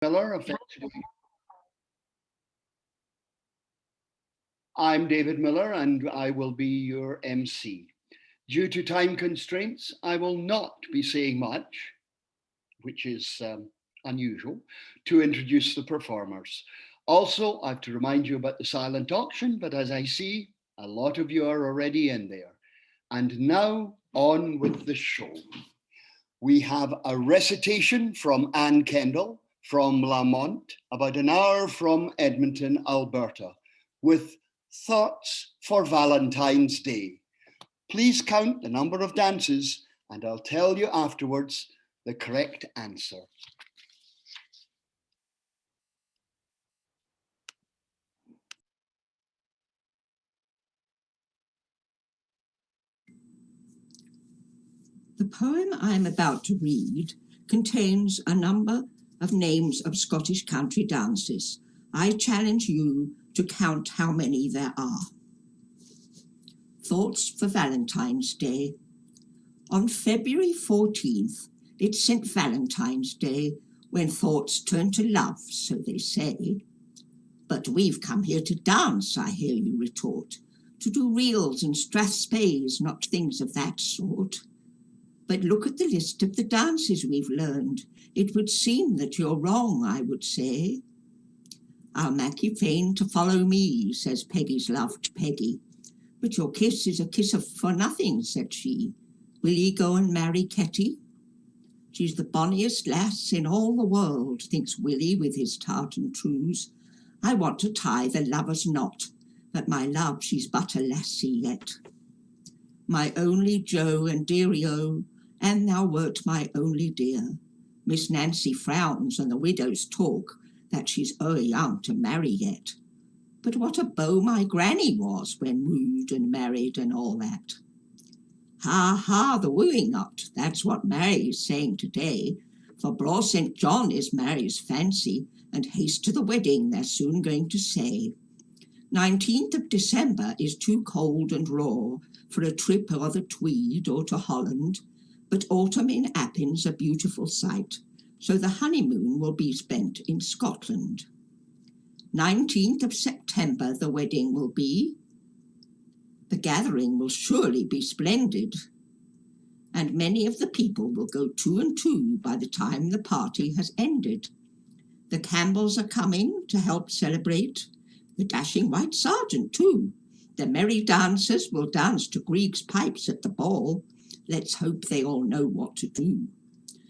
Miller, effectively. I'm David Miller and I will be your MC. Due to time constraints, I will not be saying much, which is unusual, to introduce the performers. Also, I have to remind you about the silent auction, but as I see, a lot of you are already in there. And now on with the show. We have a recitation from Anne Kendall from Lamont, about an hour from Edmonton, Alberta, with thoughts for Valentine's Day. Please count the number of dances and I'll tell you afterwards the correct answer. The poem I'm about to read contains a number of names of Scottish country dances. I challenge you to count how many there are. Thoughts for Valentine's Day. On February 14th, it's St. Valentine's Day, when thoughts turn to love, so they say. But we've come here to dance, I hear you retort, to do reels and strathspeys, not things of that sort. But look at the list of the dances we've learned. It would seem that you're wrong, I would say. I'll mak you fain to follow me, says Peggy's love to Peggy. But your kiss is a kiss for nothing, said she. Will ye go and marry Ketty? She's the bonniest lass in all the world, thinks Willie with his tartan trews. I want to tie the lover's knot, but my love, she's but a lassie yet. My only Joe and dearie-o, and thou wert my only dear. Miss Nancy frowns and the widows talk that she's o'er young to marry yet. But what a beau my granny was when wooed and married and all that. Ha, ha, the wooing not, that's what Mary's saying today, for Braw St. John is Mary's fancy, and haste to the wedding they're soon going to say. 19th of December is too cold and raw for a trip o'er the Tweed or to Holland, but autumn in Appin's a beautiful sight, so the honeymoon will be spent in Scotland. 19th of September the wedding will be. The gathering will surely be splendid, and many of the people will go two and two by the time the party has ended. The Campbells are coming to help celebrate, the dashing white sergeant too. The merry dancers will dance to Grieg's pipes at the ball. Let's hope they all know what to do.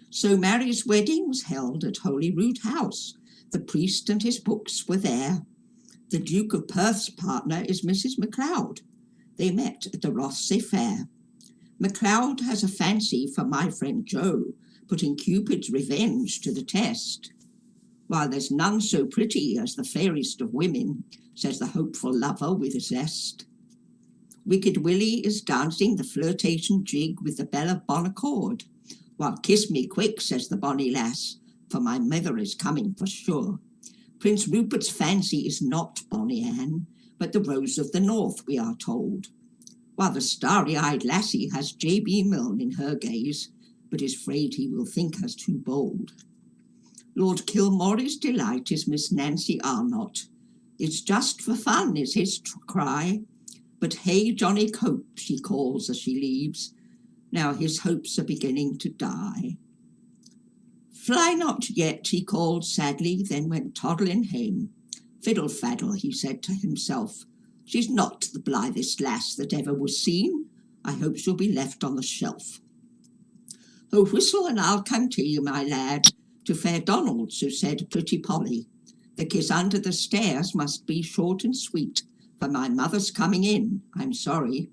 So Mary's wedding was held at Holyrood House. The priest and his books were there. The Duke of Perth's partner is Mrs. MacLeod. They met at the Rothsay Fair. MacLeod has a fancy for my friend Joe, putting Cupid's revenge to the test. While there's none so pretty as the fairest of women, says the hopeful lover with a zest. Wicked Willie is dancing the flirtation jig with the belle of bon accord, while kiss me quick, says the bonny lass, for my mother is coming for sure. Prince Rupert's fancy is not Bonnie Anne, but the Rose of the North, we are told, while the starry-eyed lassie has J.B. Milne in her gaze, but is afraid he will think her too bold. Lord Kilmory's delight is Miss Nancy Arnott. It's just for fun is his cry, but hey Johnny Cope, she calls as she leaves. Now his hopes are beginning to die. Fly not yet, he called sadly, then went toddling hame. Fiddle faddle, he said to himself, she's not the blithest lass that ever was seen. I hope she'll be left on the shelf. Oh, whistle and I'll come to you, my lad, to fair Donald, so said pretty Polly. The kiss under the stairs must be short and sweet, for my mother's coming in, I'm sorry.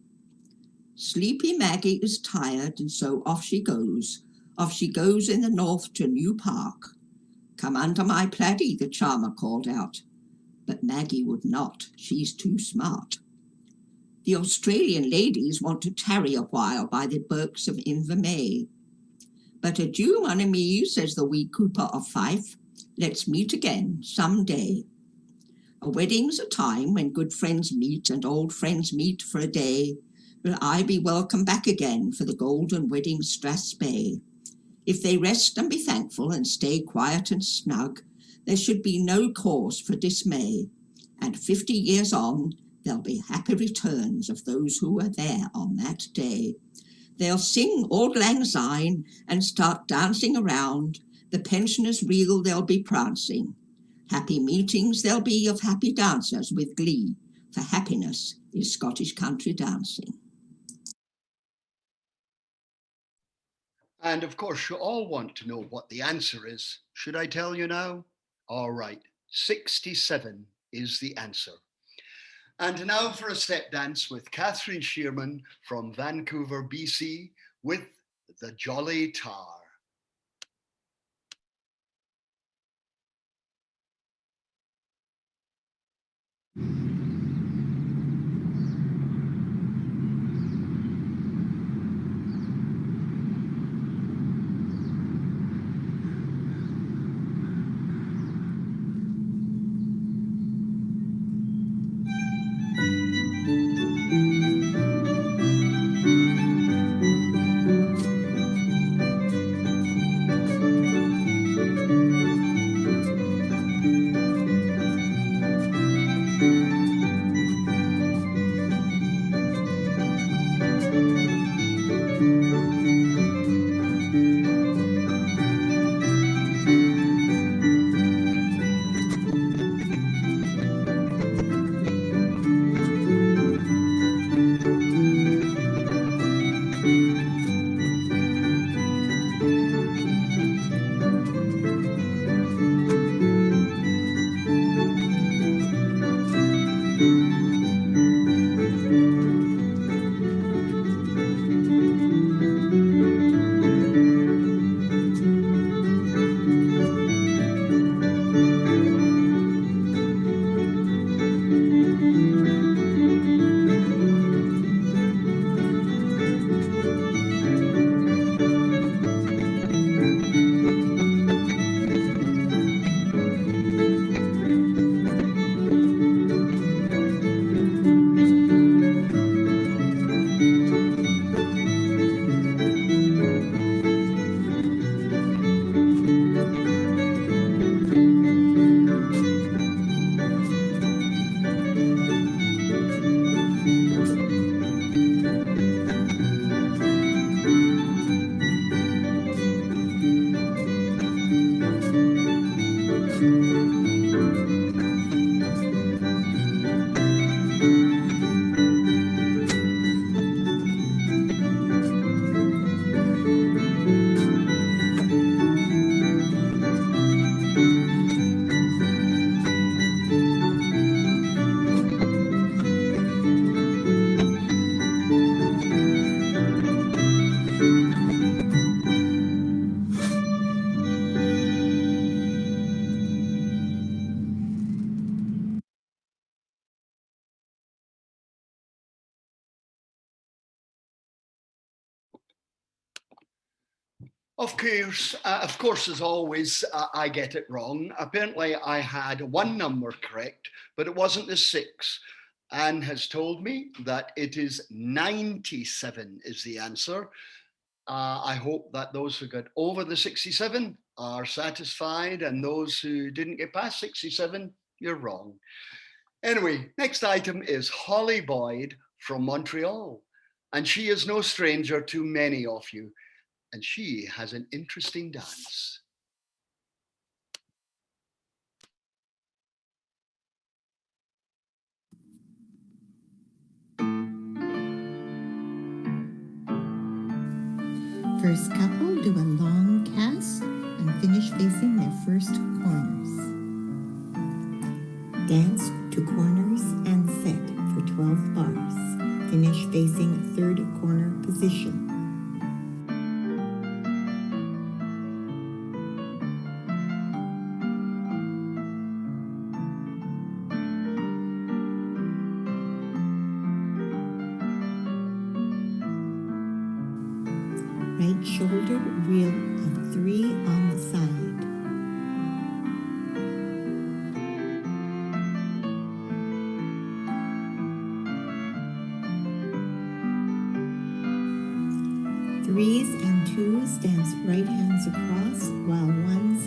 Sleepy Maggie is tired, and so off she goes. Off she goes in the north to New Park. Come under my plaidie, the charmer called out. But Maggie would not, she's too smart. The Australian ladies want to tarry a while by the Birks of Invermay. But adieu, mon ami, says the wee Cooper of Fife. Let's meet again some day. A wedding's a time when good friends meet and old friends meet for a day. Will I be welcome back again for the golden wedding strathspey? If they rest and be thankful and stay quiet and snug, there should be no cause for dismay, and 50 years on, there'll be happy returns of those who were there on that day. They'll sing Auld Lang Syne and start dancing around. The pensioners' reel they'll be prancing. Happy meetings there'll be of happy dancers with glee, for happiness is Scottish country dancing. And of course, you all want to know what the answer is. Should I tell you now? All right, 67 is the answer. And now for a step dance with Catherine Shearman from Vancouver, BC, with the Jolly Tar. Of course, as always, I get it wrong. Apparently, I had one number correct, but it wasn't the 6. Anne has told me that it is 97 is the answer. I hope that those who got over the 67 are satisfied, and those who didn't get past 67, you're wrong. Anyway, next item is Holly Boyd from Montreal, and she is no stranger to many of you, and she has an interesting dance. First couple do a long cast and finish facing their first corners. Dance to corners and set for 12 bars. Finish facing third corner position. Right shoulder reel of 3 on the side. Threes and twos dance right hands across, while ones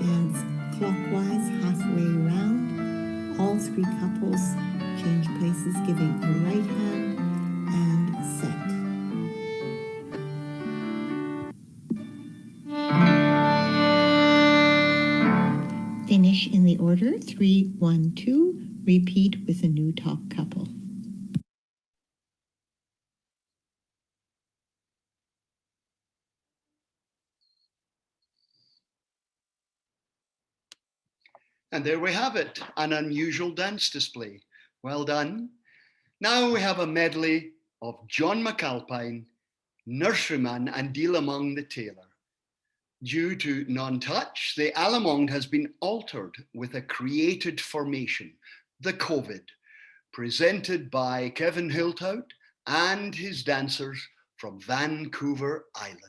dance clockwise halfway round. All three couples change places, giving a right hand and set. Finish in the order 3, 1, 2. Repeat with a new top couple. And there we have it, an unusual dance display. Well done. Now we have a medley of John McAlpine, Nurseryman and Deal Among the Tailor. Due to non-touch, the Allemande has been altered with a created formation, the COVID, presented by Kevin Hiltout and his dancers from Vancouver Island.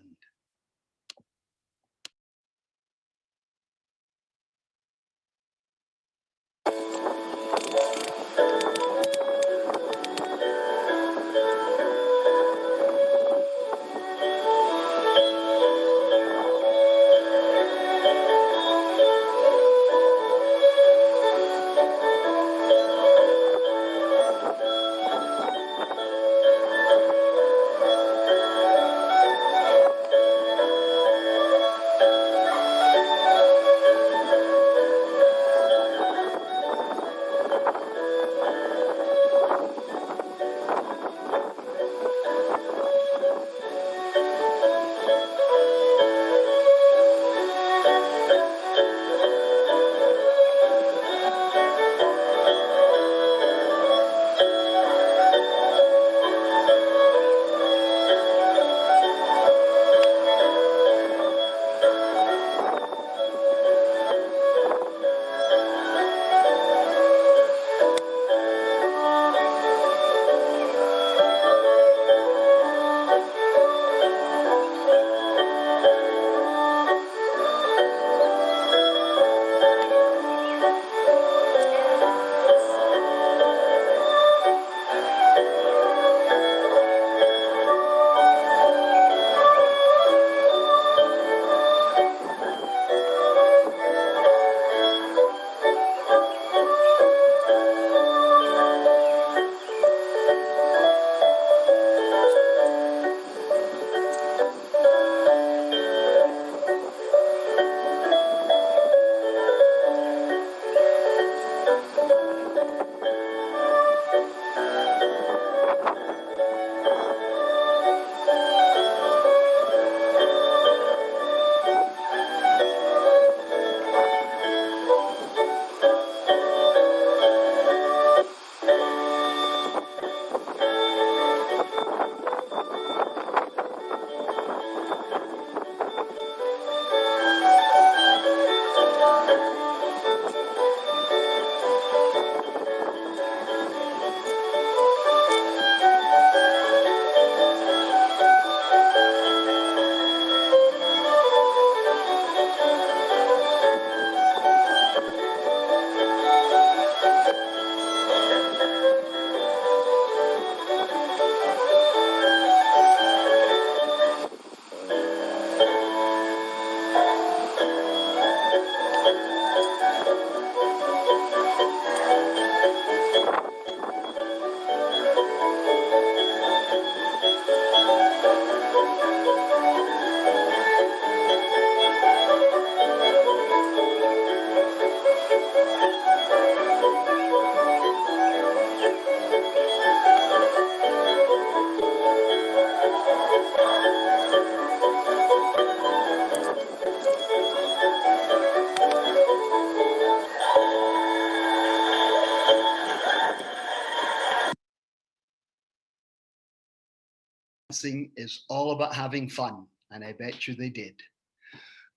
Dancing is all about having fun, and I bet you they did.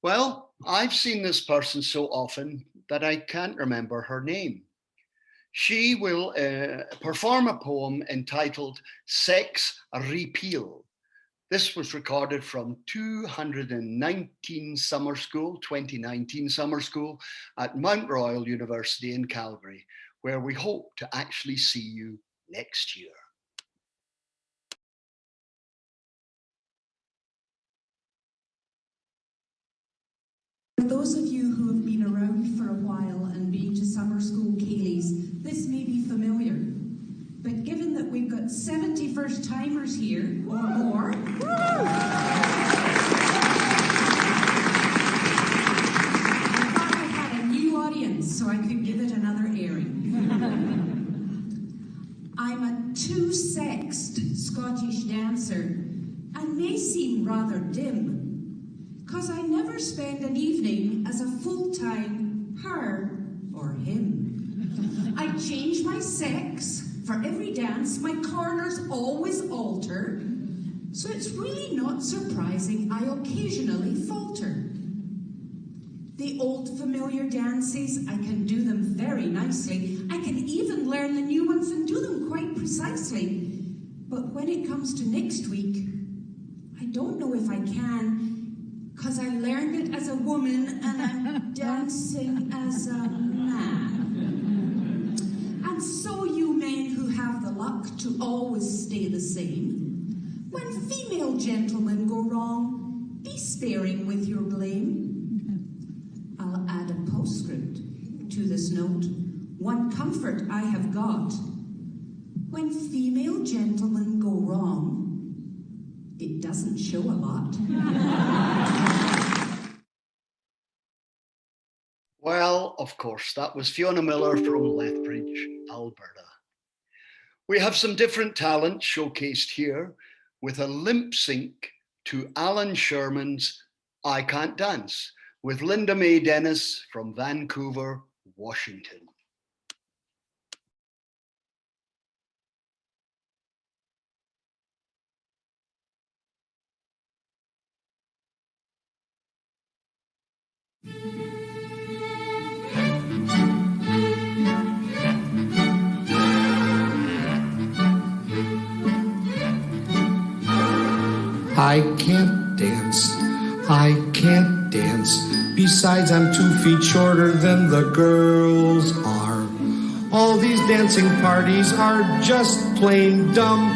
Well, I've seen this person so often that I can't remember her name. She will perform a poem entitled Sex Repeal. This was recorded from 219 Summer School, 2019 Summer School at Mount Royal University in Calgary, where we hope to actually see you next year. For those of you who have been around for never spend an evening as a full-time her or him. I change my sex. For every dance, my corners always alter. So it's really not surprising I occasionally falter. The old familiar dances, I can do them very nicely. I can even learn the new ones and do them quite precisely. But when it comes to next week, I don't know if I can, 'cause I learned it as a woman and I'm dancing as a man. And so you men who have the luck to always stay the same, when female gentlemen go wrong, be sparing with your blame. I'll add a postscript to this note. One comfort I have got. When female gentlemen go wrong, it doesn't show a lot. Well, of course, that was Fiona Miller from Lethbridge, Alberta. We have some different talents showcased here with a lip sync to Alan Sherman's I Can't Dance with Linda Mae Dennis from Vancouver, Washington. I can't dance, I can't dance. Besides, I'm 2 feet shorter than the girls are. All these dancing parties are just plain dumb.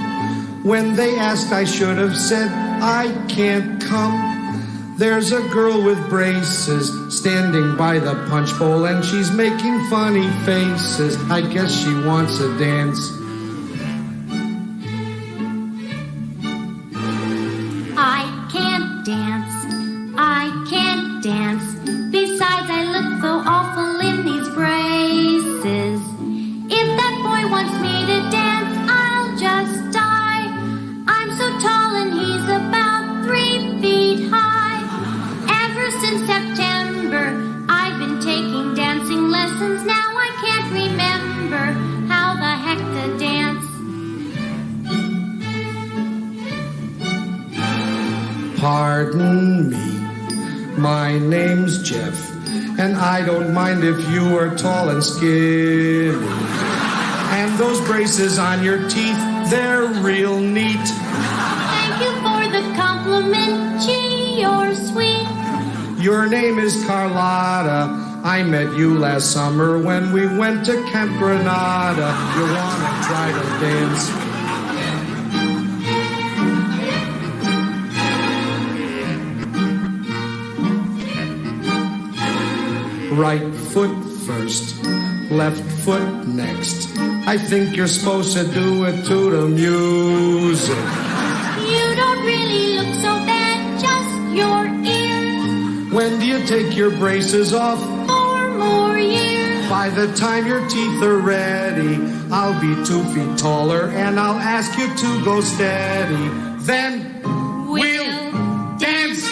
When they asked, I should have said, I can't come. There's a girl with braces standing by the punch bowl, and she's making funny faces. I guess she wants a dance. I can't dance, I can't dance. Besides, I look so awful in these braces. If that boy wants me to dance, I'll just die. I'm so tall and he's about 3 feet high. Ever since September, I've been taking dancing lessons. Now I can't remember how the heck to dance. Pardon me, my name's Jeff, and I don't mind if you are tall and skinny. And those braces on your teeth, they're real neat. Thank you for the compliment, gee, you're sweet. Your name is Carlotta. I met you last summer when we went to Camp Granada. You wanna try to dance? Right foot first, left foot next. I think you're supposed to do it to the music. You don't really look so bad, just your ears. When do you take your braces off? 4 more years. By the time your teeth are ready, I'll be 2 feet taller and I'll ask you to go steady. Then we'll dance.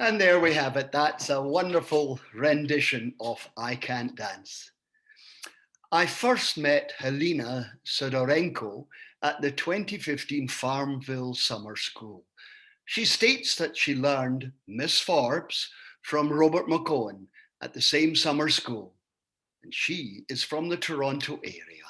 And there we have it. That's a wonderful rendition of I Can't Dance. I first met Helena Sidorenko at the 2015 Farmville Summer School. She states that she learned Miss Forbes from Robert McCohen at the same summer school, and she is from the Toronto area.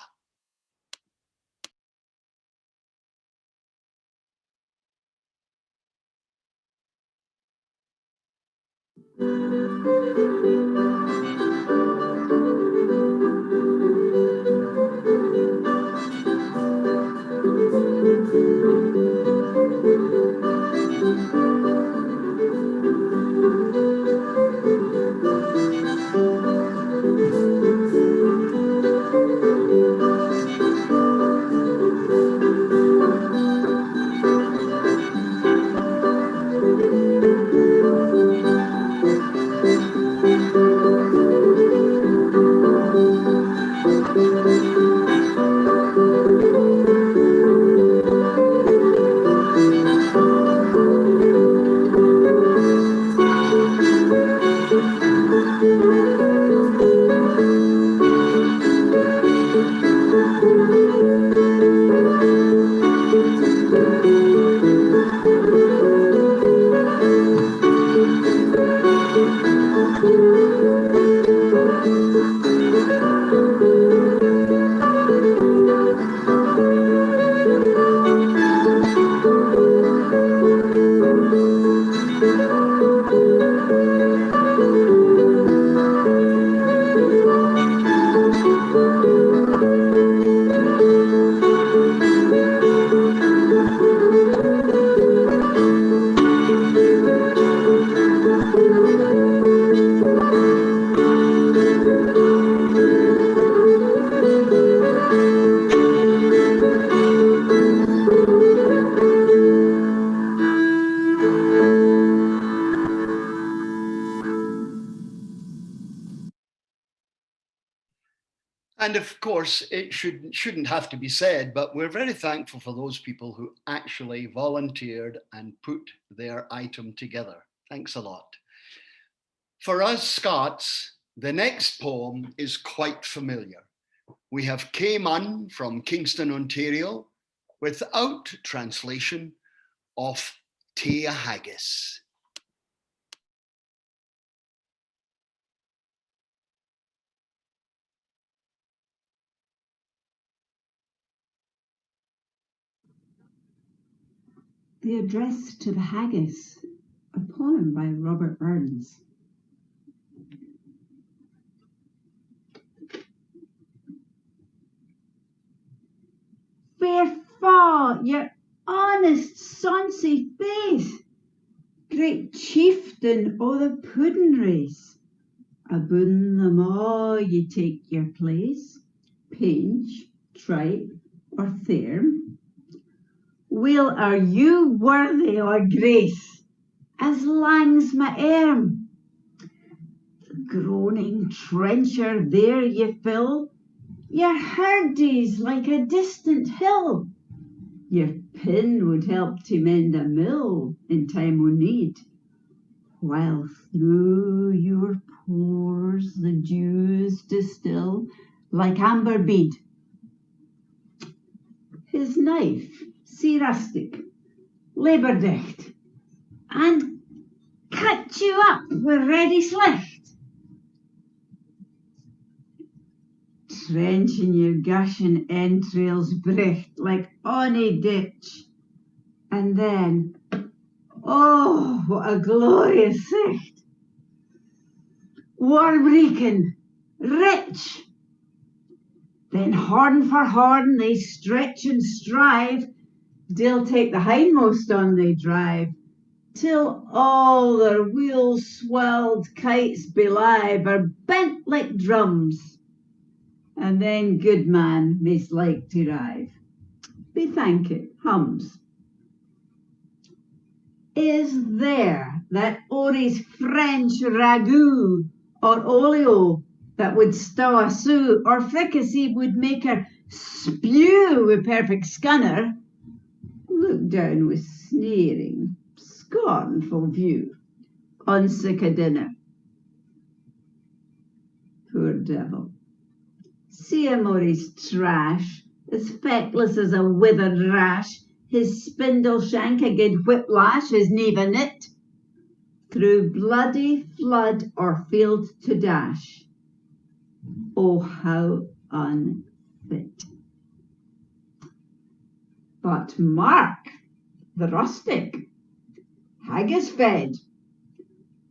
And of course, it shouldn't have to be said, but we're very thankful for those people who actually volunteered and put their item together. Thanks a lot. For us Scots, the next poem is quite familiar. We have Kay Munn from Kingston, Ontario, without translation, of Tea Haggis. The Address to the Haggis, a poem by Robert Burns. Fair fa, your honest sonsy face, great chieftain o' the puddin' race, aboon them all ye take your place, pinch, tripe, or therm. Weel are you worthy o' grace, as lang's my arm. Groaning trencher there ye fill, your hardies like a distant hill. Your pin would help to mend a mill in time o' need, while through your pores the dews distill like amber bead. His knife, see rustic, labour dicht, and cut you up with ready slicht. Trenching your gushing entrails bricht like ony ditch, and then, oh, what a glorious sight! Worm-reeking, rich. Then horn for horn they stretch and strive, they'll take the hindmost on they drive, till all their wheel-swelled kites belive are bent like drums, and then good man may's like to rive. Be thank it, hums. Is there that Ori's French ragout or olio that would stow a sou, or fricassee would make her spew with perfect scunner? Look down with sneering, scornful view on sic a dinner. Poor devil. See him or his trash, as feckless as a withered rash, his spindle shank a good whiplash, his knave a knit, through bloody flood or field to dash. Oh, how unfit. But mark the rustic, haggis fed,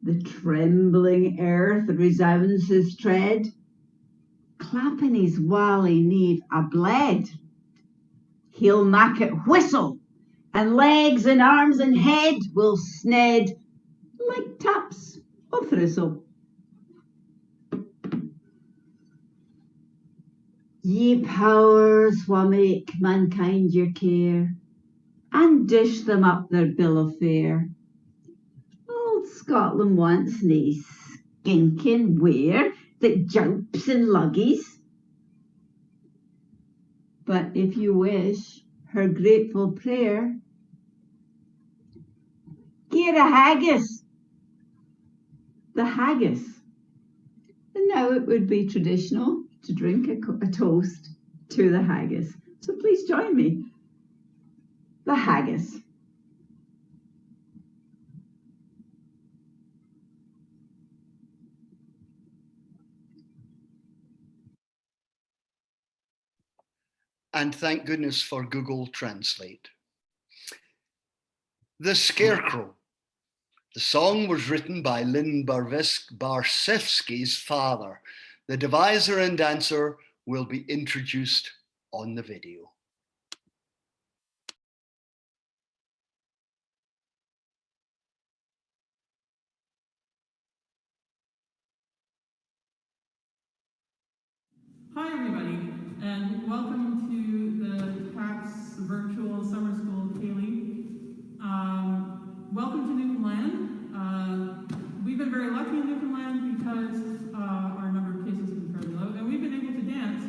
the trembling earth resounds his tread, clapping his wally knave a bled. He'll mak it whistle, and legs and arms and head will sned like taps o' Thistle. Ye powers wha make mankind your care, and dish them up their bill of fare, old Scotland wants nae skinking ware that jumps in luggies. But if you wish her grateful prayer, get a haggis, the haggis. And now it would be traditional to drink a toast to the haggis. So please join me. The haggis. And thank goodness for Google Translate. The Scarecrow. The song was written by Lynn Barsevsky's father. The deviser and dancer will be introduced on the video. Hi everybody, and welcome to the TAC's virtual summer school, Ceilidh. Welcome to Newfoundland. We've been very lucky in Newfoundland because our number of cases has been fairly low, and we've been able to dance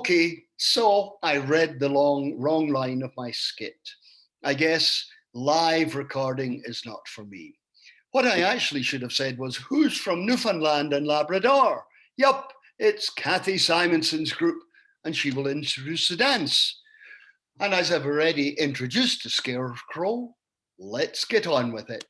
Okay, so I read the wrong line of my skit. I guess live recording is not for me. What I actually should have said was, who's from Newfoundland and Labrador? Yup, it's Kathy Simonson's group, and she will introduce the dance. And as I've already introduced the scarecrow, let's get on with it.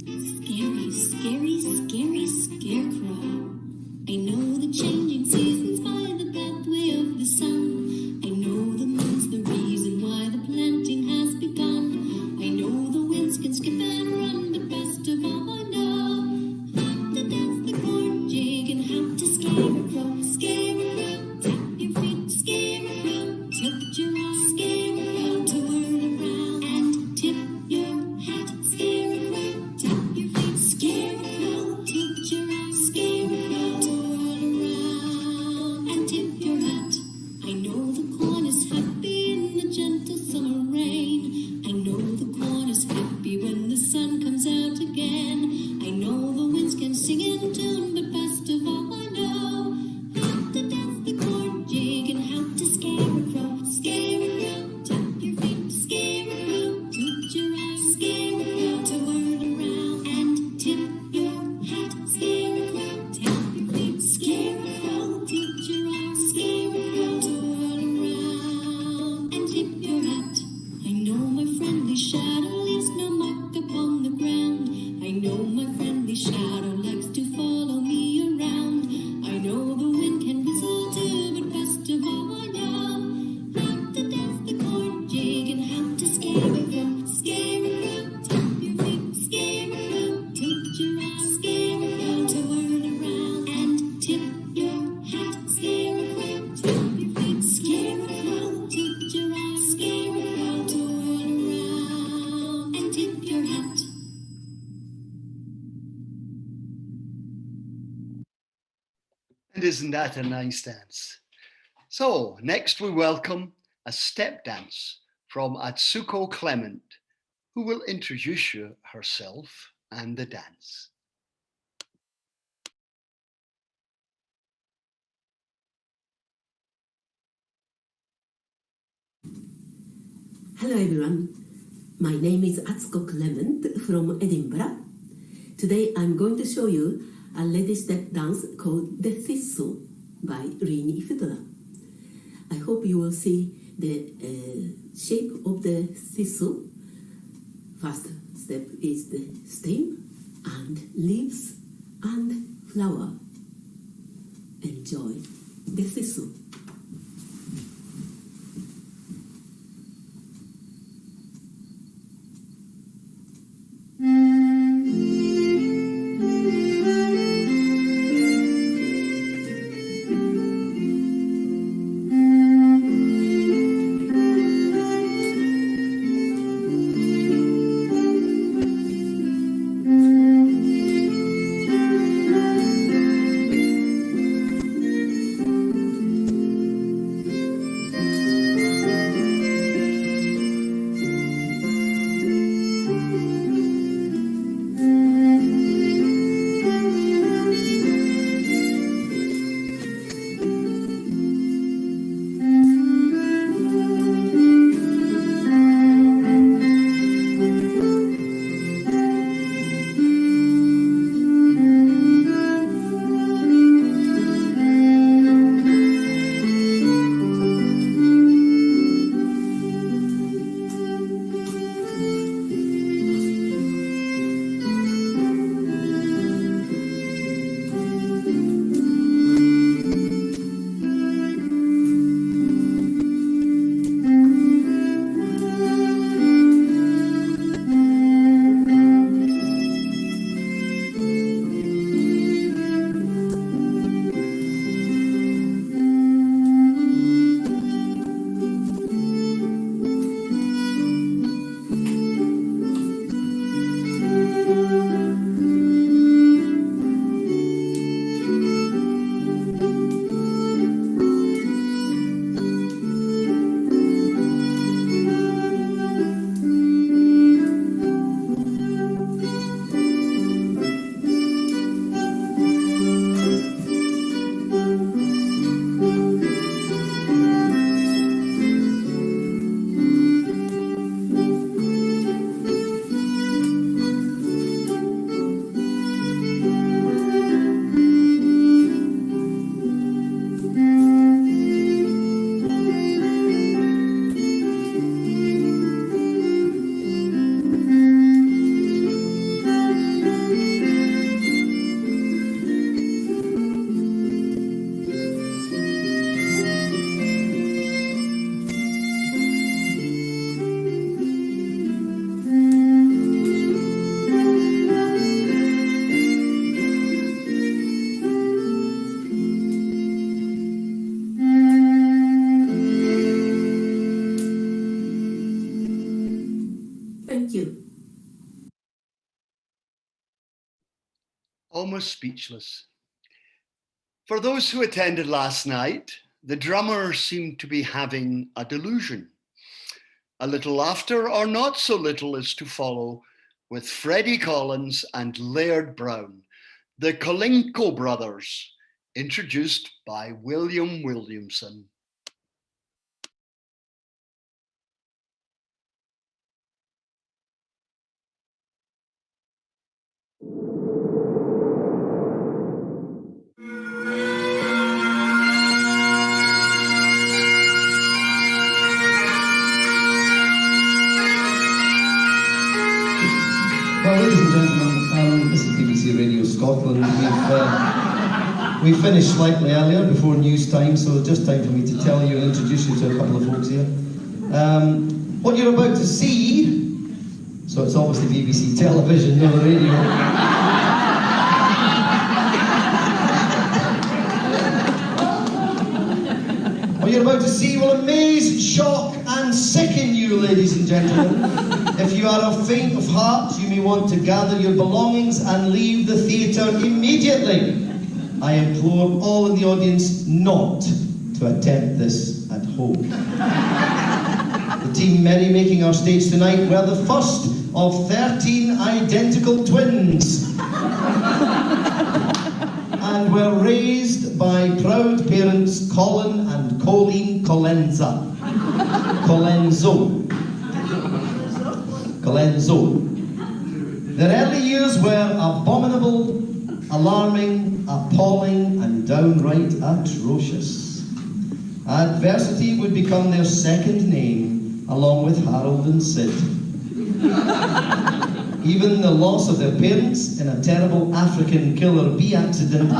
Scary, scary, scary scarecrow. I know the changing seasons by the pathway of the sun. I know the moon's the reason why the planting has begun. I know the winds can skip and run, but best of all I know the dance, the chord jig, and how to scarecrow. Scarecrow, tap your feet, scarecrow, tilt your eyes, scarecrow, twirl around and tip your hat, scarecrow, tap your feet, scarecrow, tilt your eyes, scarecrow, twirl around and tip your hat. I know the corn is happy in the gentle summer rain. I know the corn is happy when the sun comes out again. I know the winds can sing in tune, but best of all I know how to dance the chord jig and how to scarecrow. Scarecrow, tap your feet, scarecrow, toot your eyes, scarecrow, twirl around and tip your hat, scarecrow, tap your feet, scarecrow, toot your eyes, scarecrow, twirl around and tip your hat. I know my friendly shadow leaves no mark upon the ground. I know my friendly shadow likes to follow me around. I know the wind can whistle too, but best of all I know how to dance the chord jig and how to scarecrow. Scarecrow, tap your feet, scarecrow, toot your eyes, scarecrow, twirl around and tip your hat, scarecrow, tap your feet, scarecrow, toot your eyes, scarecrow, twirl around and tip your hat. And isn't that a nice dance? So next we welcome a step dance from Atsuko Clement, who will introduce you herself and the dance. Hello everyone, my name is Atsuko Clement from Edinburgh. Today I'm going to show you a lady step dance called the Thistle by Rini Fiddler. I hope you will see the shape of the thistle. First step is the stem and leaves and flower. Enjoy the thistle. almost speechless. For those who attended last night, the drummer seemed to be having a delusion. A little laughter or not so little is to follow with Freddie Collins and Laird Brown, the Kalinko brothers, introduced by William Williamson. Well, ladies and gentlemen, this is BBC Radio Scotland. We finished slightly earlier, before news time, so just time for me to tell you and introduce you to a couple of folks here. What you're about to see, so it's obviously BBC television, not the radio. What you're about to see will amaze, shock and sicken you, ladies and gentlemen. If you are of faint of heart, you may want to gather your belongings and leave the theatre immediately. I implore all in the audience not to attempt this at home. The team merrymaking our stage tonight were the first of 13 identical twins and were raised by proud parents Colin and Colleen Colenzo. Their early years were abominable, alarming, appalling, and downright atrocious. Adversity would become their second name, along with Harold and Sid. Even the loss of their parents in a terrible African killer bee accident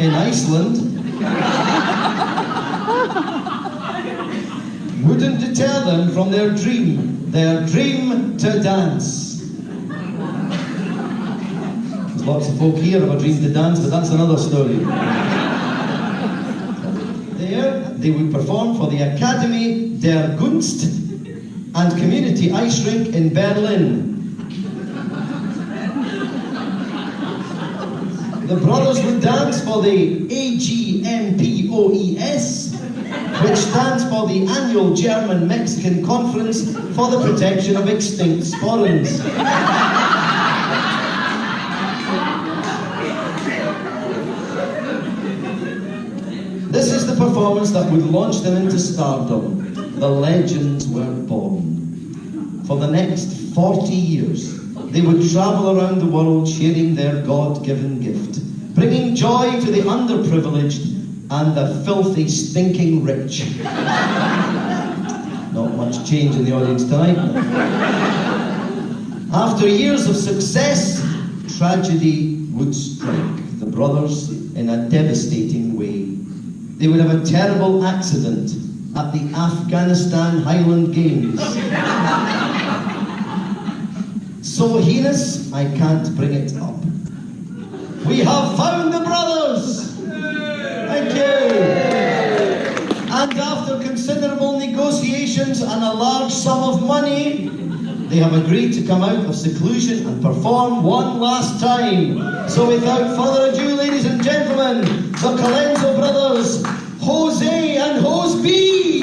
in Iceland wouldn't deter them from their dream to dance. There's lots of folk here who have a dream to dance, but that's another story. There, they would perform for the Academy der Kunst and Community Ice Rink in Berlin. The brothers would dance for the AGMPOES, which stands for the Annual German-Mexican Conference for the Protection of Extinct Sporans. This is the performance that would launch them into stardom. The legends were born. For the next 40 years, they would travel around the world sharing their God-given gift, bringing joy to the underprivileged and the filthy, stinking rich. Not much change in the audience tonight. After years of success, tragedy would strike the brothers in a devastating way. They would have a terrible accident at the Afghanistan Highland Games. So heinous, I can't bring it up. We have found the brothers! Thank you! And after considerable negotiations and a large sum of money, they have agreed to come out of seclusion and perform one last time. So without further ado, ladies and gentlemen, the Colenso brothers, Jose and Hose B!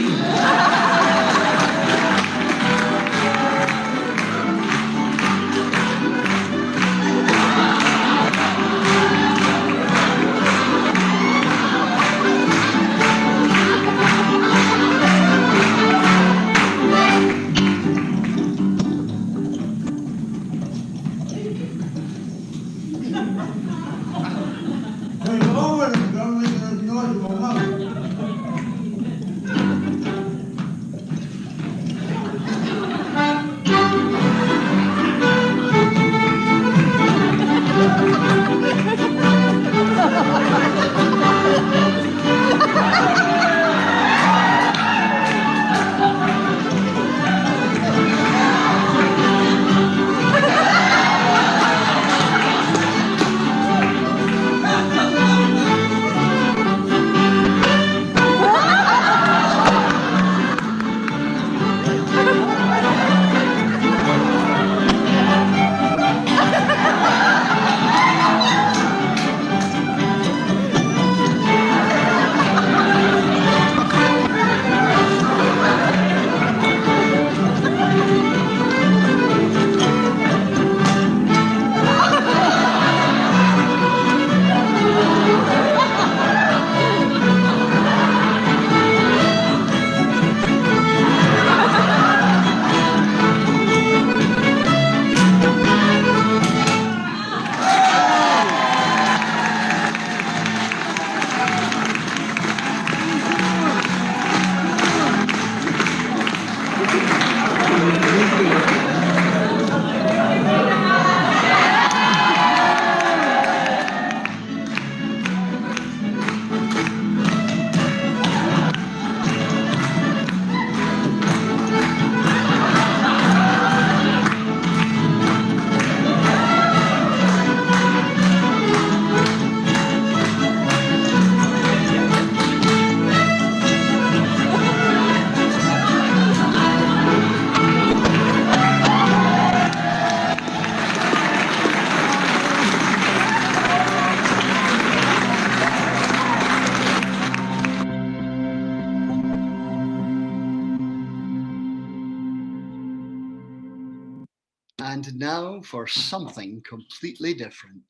now for something completely different.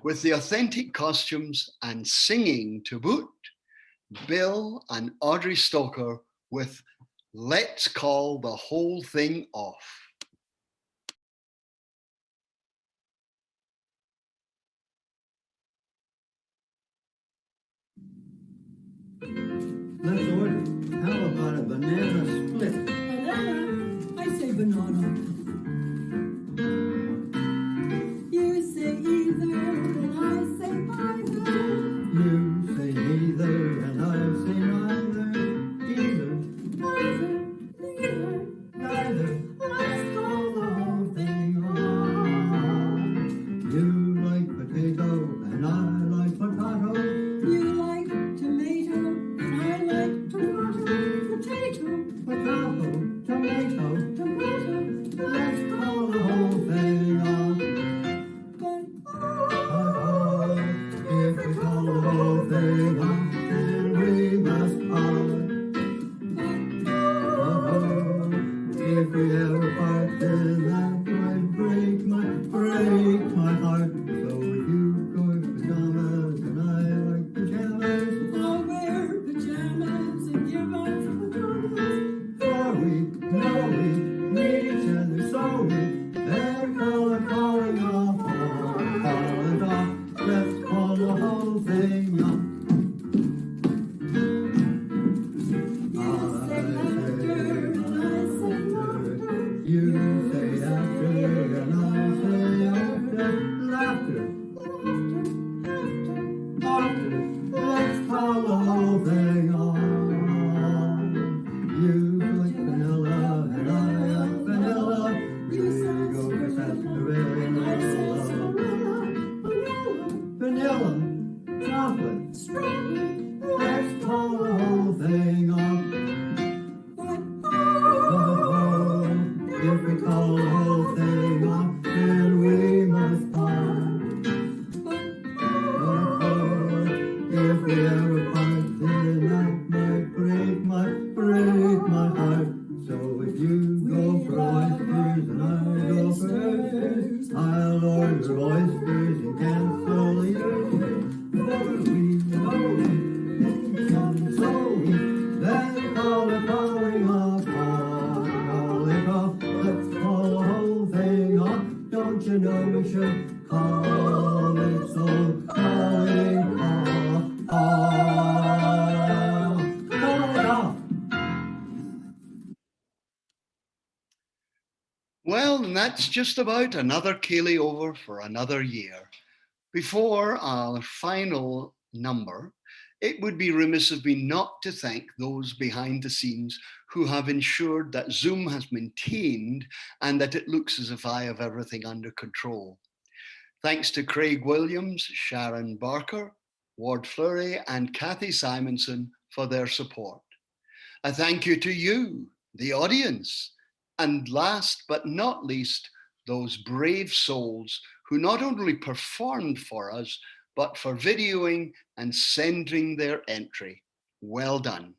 With the authentic costumes and singing to boot, Bill and Audrey Stoker with Let's Call the Whole Thing Off. Let's order. How about a banana split? Banana? I say banana. You say either, and I say either. You say neither, and I say neither. Either. Neither, neither. Neither. Let's call the whole thing off. You like potato, and I like potato. You like tomato, and I like tomato. Potato, Potato, tomato, tomato. let's call the whole thing off. But If we call the whole thing off, then we must part. If we ever part, then that might break my heart. So if you go with pajamas and I like pajamas, I'll wear pajamas and give up pajamas. for we know we need each other, so we better call the calling off. Call it off, let's call the whole thing off. You say after, and I say after, laughter. After, let's call the whole thing on. You like vanilla, and I like vanilla. We go for sarsaparilla. Vanilla, chocolate, Strawberry, let's call the whole thing off. If we call the whole thing off, then we must part. If we ever part, then that might break my heart. So if you go for oysters and I go for oysters, I'll order oysters and cancel the oysters. For we know we need each other, so we better call the calling off. Call it off, let's call the whole thing off. Don't you know we should call it so? Calling off, call it off. Well, and that's just about another Ceilidh over for another year. Before our final number, it would be remiss of me not to thank those behind the scenes who have ensured that Zoom has maintained and that it looks as if I have everything under control. Thanks to Craig Williams, Sharon Barker, Ward Fleury, and Kathy Simonson for their support. A thank you to you, the audience, and last but not least, those brave souls who not only performed for us, but for videoing and sending their entry. Well done.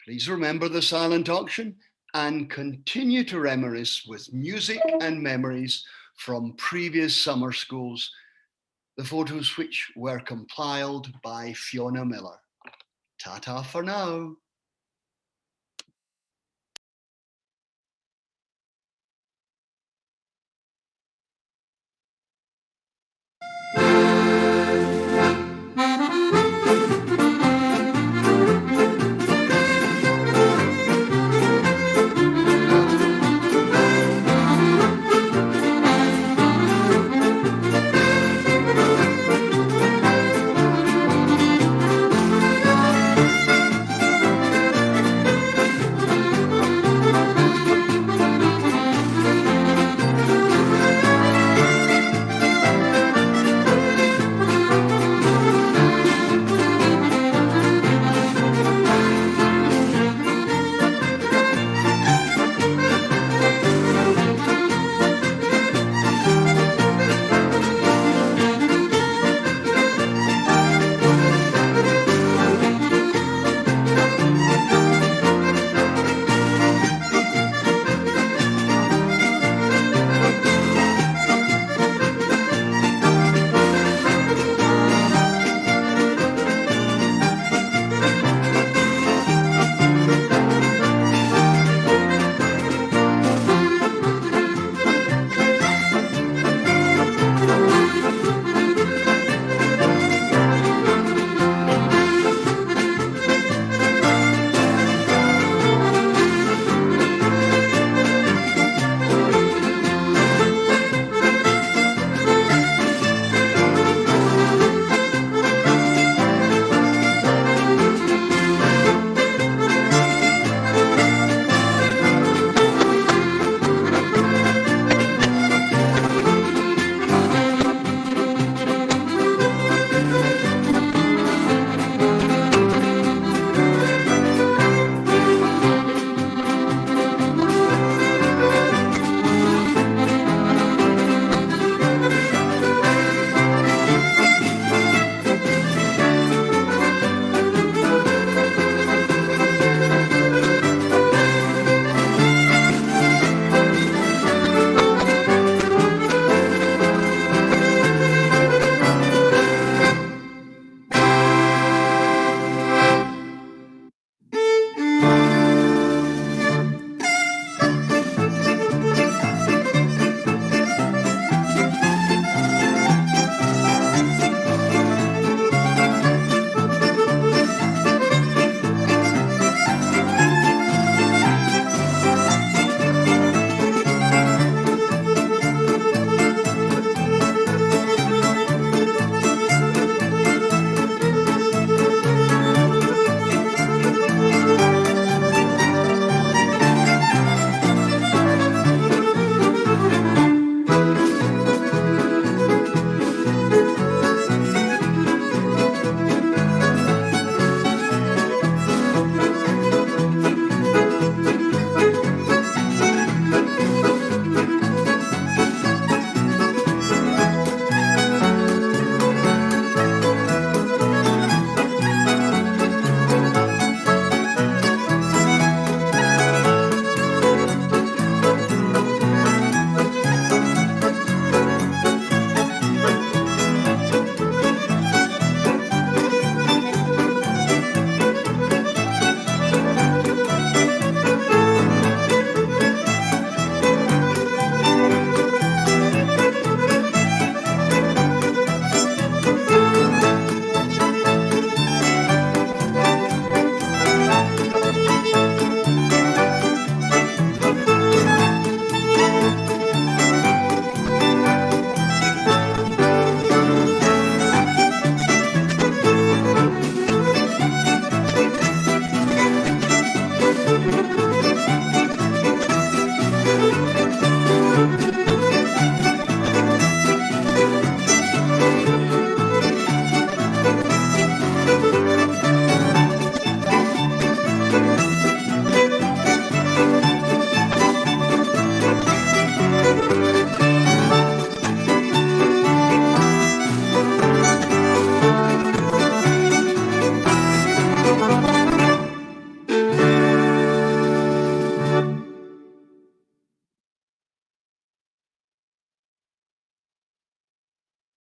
Please remember the silent auction and continue to reminisce with music and memories from previous summer schools, the photos which were compiled by Fiona Miller. Ta-ta for now.